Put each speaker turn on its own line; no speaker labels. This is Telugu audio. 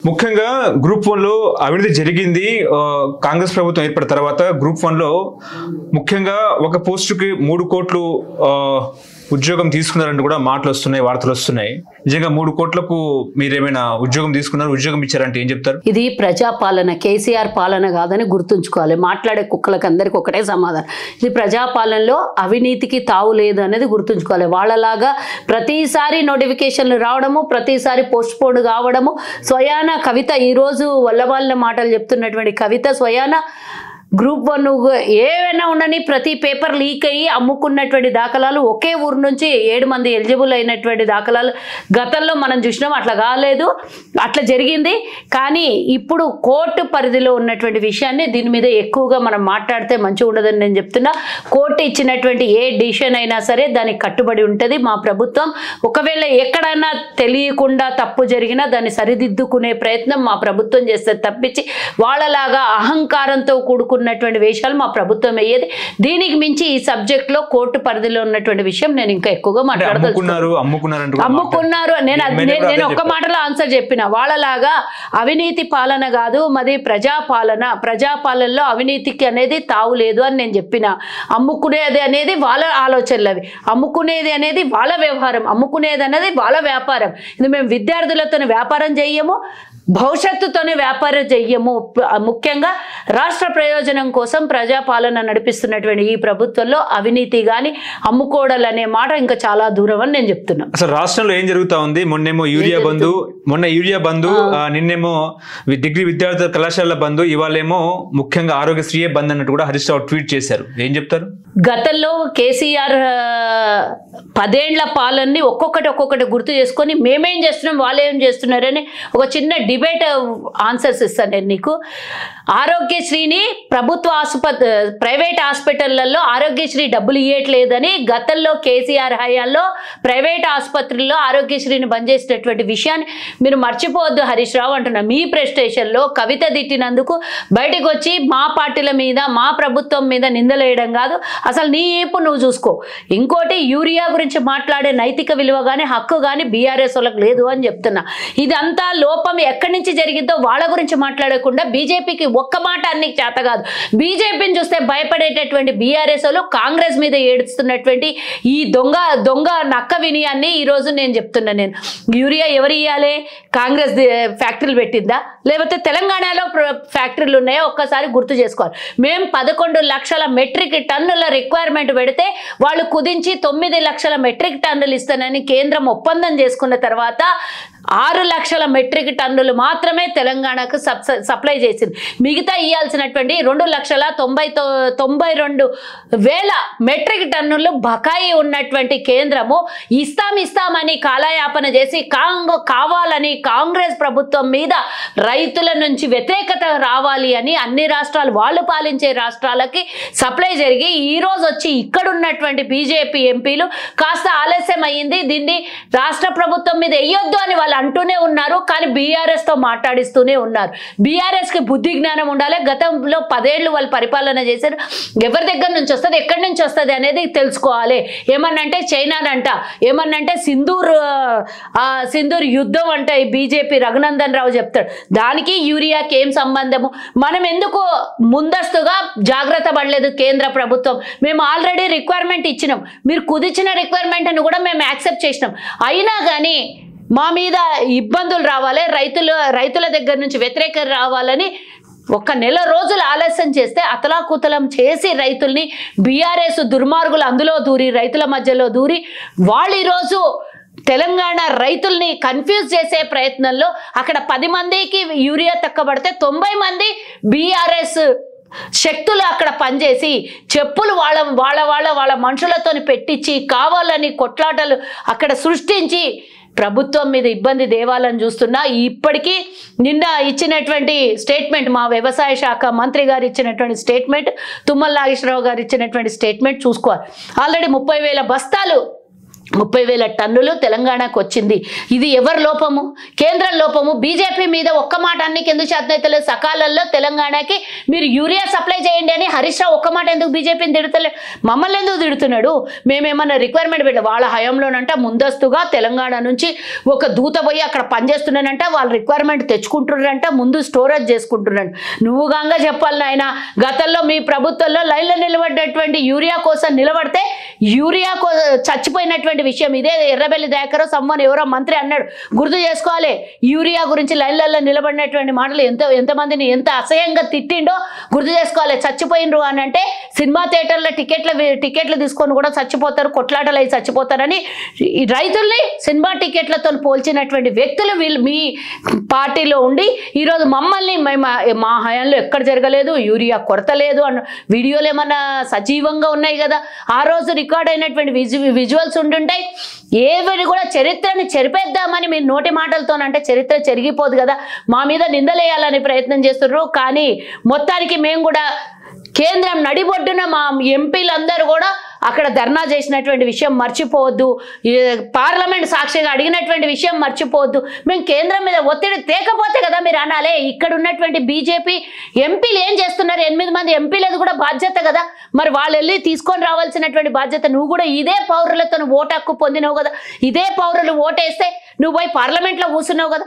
ముఖ్యంగా గ్రూప్ 1 లో అవినీతి జరిగింది. కాంగ్రెస్ ప్రభుత్వం ఏర్పడిన తర్వాత గ్రూప్ 1 లో ముఖ్యంగా ఒక పోస్టుకి 3 కోట్లు ఉద్యోగం తీసుకున్నారంటూ కూడా మాటలు వస్తున్నాయి, వార్తలు వస్తున్నాయి. నిజంగా 3 కోట్లకు మీరేమైనా ఉద్యోగం తీసుకున్నారు, ఉద్యోగం ఇచ్చారంటే ఏం చెప్తారు?
ఇది ప్రజాపాలన, కేసీఆర్ పాలన కాదని గుర్తుంచుకోవాలి. మాట్లాడే కుక్కలకు అందరికి ఒకటే సమాధానం. ఇది ప్రజాపాలనలో అవినీతికి తావు లేదు అనేది గుర్తుంచుకోవాలి. వాళ్ళలాగా ప్రతిసారి నోటిఫికేషన్లు రావడము, ప్రతిసారి పోస్ట్ పోన్ కావడము, స్వయాన కవిత ఈరోజు వల్లవాళ్ళ మాటలు చెప్తున్నటువంటి కవిత స్వయాన గ్రూప్ 1 ఏవైనా ఉండని ప్రతి పేపర్ లీక్ అయ్యి అమ్ముకున్నటువంటి దాఖలాలు, ఒకే ఊరు నుంచి 7 మంది ఎలిజిబుల్ అయినటువంటి దాఖలాలు గతంలో మనం చూసినాం. అట్లా కాలేదు, అట్లా జరిగింది. కానీ ఇప్పుడు కోర్టు పరిధిలో ఉన్నటువంటి విషయాన్ని దీని మీద ఎక్కువగా మనం మాట్లాడితే మంచిగా ఉండదని నేను చెప్తున్నా. కోర్టు ఇచ్చినటువంటి ఏ డిసిషన్ అయినా సరే దానికి కట్టుబడి ఉంటుంది మా ప్రభుత్వం. ఒకవేళ ఎక్కడైనా తెలియకుండా తప్పు జరిగినా దాన్ని సరిదిద్దుకునే ప్రయత్నం మా ప్రభుత్వం చేస్తే తప్పించి వాళ్ళలాగా అహంకారంతో కూడుకున్నటువంటి విషయాలు మా ప్రభుత్వం అయ్యేది. దీనికి మించి ఈ సబ్జెక్ట్ లో కోర్టు పరిధిలో ఉన్నటువంటి విషయం నేను ఇంకా ఎక్కువగా అమ్ముకున్నారు. నేను ఒక్క మాటలో ఆన్సర్ చెప్పిన. వాళ్ళలాగా అవినీతి పాలన కాదు, మాది ప్రజాపాలన. ప్రజాపాలనలో అవినీతికి అనేది తావు లేదు అని నేను చెప్పిన. అమ్ముకునేది అనేది వాళ్ళ ఆలోచనలు, అవి అమ్ముకునేది అనేది వాళ్ళ వ్యవహారం, అమ్ముకునేది అనేది వాళ్ళ వ్యాపారం. ఇది మేము విద్యార్థులతో వ్యాపారం చెయ్యము, భవిష్యత్తుతోనే వ్యాపారం చెయ్యము. ముఖ్యంగా రాష్ట్ర ప్రయోజనం కోసం ప్రజాపాలన నడిపిస్తున్నటువంటి ఈ ప్రభుత్వంలో అవినీతి కానీ అమ్ముకోవడాలు అనే మాట ఇంకా చాలా దూరం అని నేను చెప్తున్నాను.
అసలు రాష్ట్రంలో ఏం జరుగుతా ఉంది? మొన్న యూరియా బంధు, నిన్నేమో డిగ్రీ విద్యార్థుల కళాశాల బంధు, ఇవాళేమో ముఖ్యంగా ఆరోగ్యశ్రీయే బంద్ అన్నట్టు కూడా హరీష్ రావు ట్వీట్ చేశారు. ఏం చెప్తారు?
గతంలో కేసీఆర్ 10 ఏళ్ల పాలనని ఒక్కొక్కటి గుర్తు చేసుకొని మేమేం చేస్తున్నాం వాళ్ళు ఏం చేస్తున్నారని ఒక చిన్న డిబేట్ ఆన్సర్స్ ఇస్తాను నేను నీకు. ఆరోగ్యశ్రీని ప్రైవేట్ హాస్పిటళ్లలో ఆరోగ్యశ్రీ డబ్బులు ఇవ్వట్లేదని గతంలో కేసీఆర్ హయాంలో ప్రైవేట్ ఆసుపత్రుల్లో ఆరోగ్యశ్రీని బంద్ చేసినటువంటి విషయాన్ని మీరు మర్చిపోవద్దు హరీష్ రావు అంటున్నా. మీ ప్రెస్టేషన్లో కవిత తిట్టినందుకు బయటకు వచ్చి మా పార్టీల మీద, మా ప్రభుత్వం మీద నిందలేయడం కాదు, అసలు నీ ఏపు నువ్వు చూసుకో. ఇంకోటి, యూరియా గురించి మాట్లాడే నైతిక విలువ కానీ హక్కు కానీ బీఆర్ఎస్ వాళ్ళకి లేదు అని చెప్తున్నా. ఇదంతా లోపం ఎక్కడి నుంచి జరిగిందో వాళ్ళ గురించి మాట్లాడకుండా బీజేపీకి ఒక్క మాట అన్ని చేత కాదు. బీజేపీని చూస్తే భయపడేటటువంటి బీఆర్ఎస్ వాళ్ళు కాంగ్రెస్ మీద ఏడుస్తున్నటువంటి ఈ దొంగ నక్క వినయాన్ని ఈరోజు నేను చెప్తున్నా. నేను యూరియా ఎవరు ఇవ్వాలి? కాంగ్రెస్ ఫ్యాక్టరీలు పెట్టిందా, లేకపోతే తెలంగాణలో ఫ్యాక్టరీలు ఉన్నాయో ఒక్కసారి గుర్తు చేసుకోవాలి. మేము 11 లక్షల మెట్రిక్ టన్నుల రిక్వైర్మెంట్ పెడితే వాళ్ళు కుదించి 9 లక్షల మెట్రిక్ టన్నులు ఇస్తానని కేంద్రం ఒప్పందం చేసుకున్న తర్వాత 6 లక్షల మెట్రిక్ టన్నులు మాత్రమే తెలంగాణకు సప్లై చేసింది. మిగతా ఇవ్వాల్సినటువంటి 2,92,000 మెట్రిక్ టన్నులు బకాయి ఉన్నటువంటి కేంద్రము ఇస్తామని కాలయాపన చేసి కావాలని కాంగ్రెస్ ప్రభుత్వం మీద రైతుల నుంచి వ్యతిరేకత రావాలి అని అన్ని రాష్ట్రాలు, వాళ్ళు పాలించే రాష్ట్రాలకి సప్లై జరిగి ఈ రోజు వచ్చి ఇక్కడ ఉన్నటువంటి బీజేపీ ఎంపీలు కాస్త ఆలస్యం అయ్యింది, దీన్ని రాష్ట్ర ప్రభుత్వం మీద వేయొద్దు అని వాళ్ళు అంటూనే ఉన్నారు. కానీ బీఆర్ఎస్ తో మాట్లాడిస్తూనే ఉన్నారు. బీఆర్ఎస్ కి బుద్ధి జ్ఞానం ఉండాలి. గతంలో 10 ఏళ్ళు వాళ్ళు పరిపాలన చేశారు. ఎవరి దగ్గర నుంచి వస్తుంది, ఎక్కడి నుంచి వస్తుంది అనేది తెలుసుకోవాలి. ఏమన్నంటే చైనానంట, ఏమన్నంటే సింధూర్ యుద్ధం అంట ఈ బీజేపీ రఘునందన్ రావు చెప్తాడు. దానికి యూరియాకి ఏం సంబంధము? మనం ఎందుకు ముందస్తుగా జాగ్రత్త పడలేదు కేంద్ర ప్రభుత్వం? మేము ఆల్రెడీ రిక్వైర్మెంట్ ఇచ్చినాం, మీరు కుదించిన రిక్వైర్మెంట్ అని కూడా మేము యాక్సెప్ట్ చేసినాం. అయినా కానీ మా మీద ఇబ్బందులు రావాలి, రైతుల దగ్గర నుంచి వ్యతిరేకత రావాలని 1 నెల రోజులు ఆలస్యం చేస్తే అతలాకుతలం చేసి రైతుల్ని బీఆర్ఎస్ దుర్మార్గులు అందులో దూరి రైతుల మధ్యలో దూరి వాళ్ళు ఈరోజు తెలంగాణ రైతుల్ని కన్ఫ్యూజ్ చేసే ప్రయత్నంలో అక్కడ 10 మందికి యూరియా తక్కబడితే 90 మంది బీఆర్ఎస్ శక్తులు అక్కడ పనిచేసి చెప్పులు వాళ్ళ మనుషులతో పెట్టించి కావాలని కొట్లాటలు అక్కడ సృష్టించి ప్రభుత్వం మీద ఇబ్బంది దేవాలని చూస్తున్నా. ఇప్పటికీ నిన్న ఇచ్చినటువంటి స్టేట్మెంట్, మా వ్యవసాయ శాఖ మంత్రి గారు ఇచ్చినటువంటి స్టేట్మెంట్, తుమ్మల నాగేశ్వరరావు గారు ఇచ్చినటువంటి స్టేట్మెంట్ చూసుకోవాలి. ఆల్రెడీ 30,000 బస్తాలు 30,000 టన్నులు తెలంగాణకు వచ్చింది. ఇది ఎవరి లోపము? కేంద్రం లోపము. బీజేపీ మీద ఒక్క మాట అన్ని ఎందుకు చేతనైతలేదు? సకాలంలో తెలంగాణకి మీరు యూరియా సప్లై చేయండి అని హరీష్ రావు ఒక్క మాట ఎందుకు బీజేపీని తిడతలేడు? మమ్మల్ని ఎందుకు తిడుతున్నాడు? మేమేమన్నా రిక్వైర్మెంట్ పెట్టాం? వాళ్ళ హయాంలోనంట ముందస్తుగా తెలంగాణ నుంచి ఒక దూత పోయి అక్కడ పనిచేస్తున్నానంట, వాళ్ళు రిక్వైర్మెంట్ తెచ్చుకుంటున్నారంట, ముందు స్టోరేజ్ చేసుకుంటున్నాడు. నువ్వు గంగా చెప్పాలి నాయన. గతంలో మీ ప్రభుత్వంలో లైన్లో నిలబడ్డటువంటి యూరియా కోసం నిలబడితే యూరియా చచ్చిపోయినటువంటి విషయం ఇదే. ఎర్రబెల్లి దయాకర్ సమ్మన్ ఎవరో మంత్రి అన్నాడు, గుర్తు చేసుకోవాలి. యూరియా గురించి లైన్లలో నిలబడినటువంటి మాటలు ఎంతమందిని ఎంత అసహ్యంగా తిట్టిండో గుర్తు చేసుకోవాలి. చచ్చిపోయినరు అని అంటే సినిమా థియేటర్లో టికెట్లు తీసుకొని కూడా చచ్చిపోతారు, కొట్లాటలు అయి చచ్చిపోతారని ఈ రైతుల్ని సినిమా టికెట్లతో పోల్చినటువంటి వ్యక్తులు వీళ్ళు మీ పార్టీలో ఉండి ఈరోజు మమ్మల్ని మా హయాంలో ఎక్కడ జరగలేదు, యూరియా కొరత లేదు అన్న వీడియోలు ఏమన్నా సజీవంగా ఉన్నాయి కదా. ఆ రోజు రికార్డ్ అయినటువంటి విజువల్స్ ఉండుంటాయి. ఏవి కూడా చరిత్రని చెరిపేద్దామని మీరు నోటి మాటలతోనంటే చరిత్ర చెరిగిపోదు కదా. మా మీద నిందలేయాలని ప్రయత్నం చేస్తున్నారు. కానీ మొత్తానికి మేము కూడా కేంద్రం నడిబొడ్డున మా ఎంపీలందరూ కూడా అక్కడ ధర్నా చేసినటువంటి విషయం మర్చిపోవద్దు. పార్లమెంట్ సాక్షిగా అడిగినటువంటి విషయం మర్చిపోవద్దు. మేము కేంద్రం మీద ఒత్తిడి తేకపోతే కదా మీరు అనాలే. ఇక్కడ ఉన్నటువంటి బీజేపీ ఎంపీలు ఏం చేస్తున్నారు? 8 మంది ఎంపీలది కూడా బాధ్యత కదా. మరి వాళ్ళు వెళ్ళి తీసుకొని రావాల్సినటువంటి బాధ్యత. నువ్వు కూడా ఇదే పౌరులతో ఓటు హక్కు పొందినావు కదా. ఇదే పౌరులు ఓటేస్తే నువ్వు పోయి పార్లమెంట్లో కూర్చున్నావు కదా.